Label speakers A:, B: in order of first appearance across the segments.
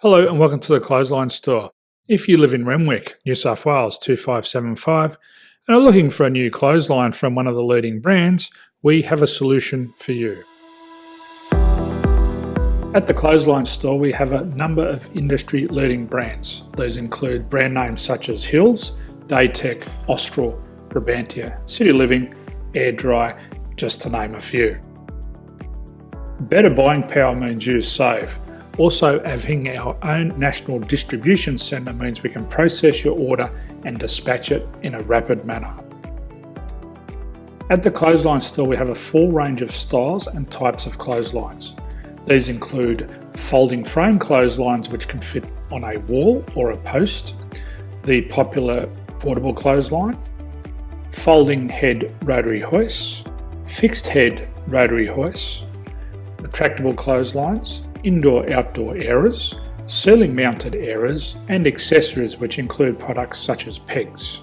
A: Hello and welcome to the Clothesline Store. If you live in Renwick, New South Wales 2575 and are looking for a new clothesline from one of the leading brands, we have a solution for you. At the Clothesline Store we have a number of industry leading brands. These include brand names such as Hills, Daytech, Austral, Brabantia, City Living, Air Dry, just to name a few. Better buying power means you save. Also, having our own national distribution centre means we can process your order and dispatch it in a rapid manner. At the Clothesline Store we have a full range of styles and types of clotheslines. These include folding frame clotheslines which can fit on a wall or a post, the popular portable clothesline, folding head rotary hoists, fixed head rotary hoists, retractable clotheslines, indoor-outdoor airers, ceiling mounted airers and accessories which include products such as pegs.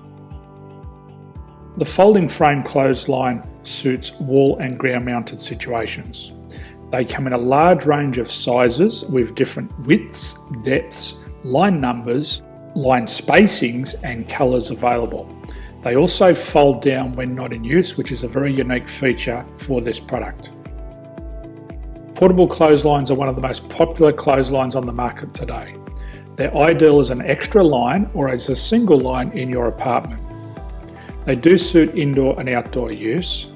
A: The folding frame clothesline suits wall and ground mounted situations. They come in a large range of sizes with different widths, depths, line numbers, line spacings and colours available. They also fold down when not in use, which is a very unique feature for this product. Portable clotheslines are one of the most popular clotheslines on the market today. They're ideal as an extra line or as a single line in your apartment. They do suit indoor and outdoor use.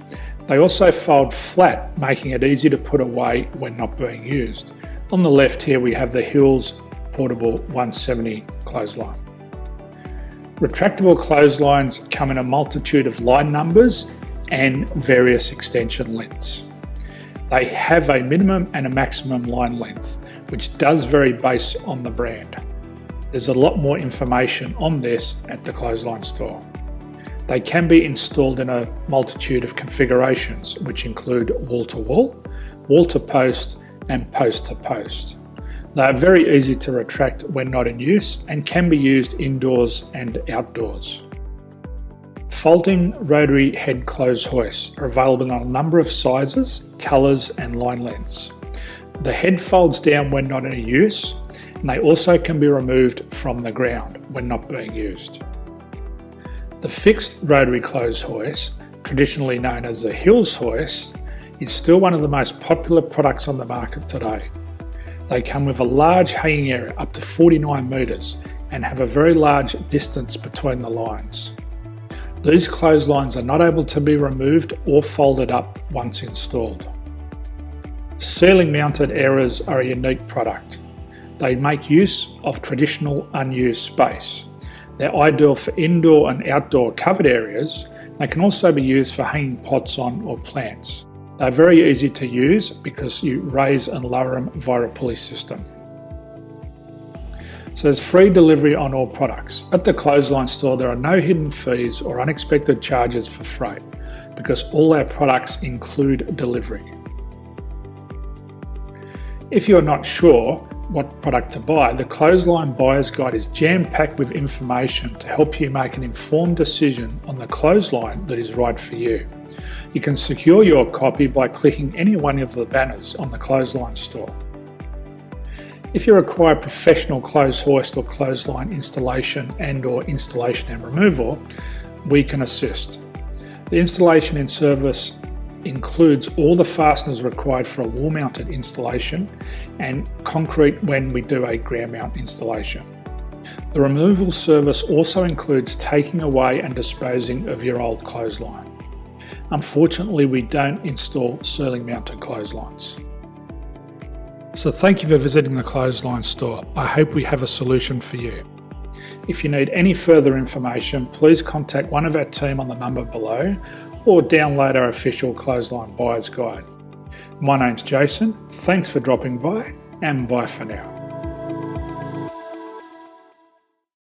A: They also fold flat, making it easy to put away when not being used. On the left here we have the Hills Portable 170 clothesline. Retractable clotheslines come in a multitude of line numbers and various extension lengths. They have a minimum and a maximum line length, which does vary based on the brand. There's a lot more information on this at the Clothesline Store. They can be installed in a multitude of configurations, which include wall-to-wall, wall-to-post and post-to-post. They are very easy to retract when not in use and can be used indoors and outdoors. Folding rotary head clothes hoists are available in a number of sizes, colours and line lengths. The head folds down when not in use and they also can be removed from the ground when not being used. The fixed rotary clothes hoist, traditionally known as the Hills hoist, is still one of the most popular products on the market today. They come with a large hanging area up to 49 metres and have a very large distance between the lines. These clotheslines are not able to be removed or folded up once installed. Ceiling mounted airers are a unique product. They make use of traditional unused space. They're ideal for indoor and outdoor covered areas. They can also be used for hanging pots on or plants. They're very easy to use because you raise and lower them via a pulley system. So there's free delivery on all products. At the Clothesline Store there are no hidden fees or unexpected charges for freight because all our products include delivery. If you're not sure what product to buy, the Clothesline Buyer's Guide is jam-packed with information to help you make an informed decision on the clothesline that is right for you. You can secure your copy by clicking any one of the banners on the Clothesline Store. If you require professional clothes hoist or clothesline installation and/or installation and removal, we can assist. The installation and service includes all the fasteners required for a wall-mounted installation and concrete when we do a ground mount installation. The removal service also includes taking away and disposing of your old clothesline. Unfortunately, we don't install ceiling mounted clotheslines. So thank you for visiting the Clothesline Store. I hope we have a solution for you. If you need any further information, please contact one of our team on the number below or download our official Clothesline Buyer's Guide. My name's Jason, thanks for dropping by and bye for now.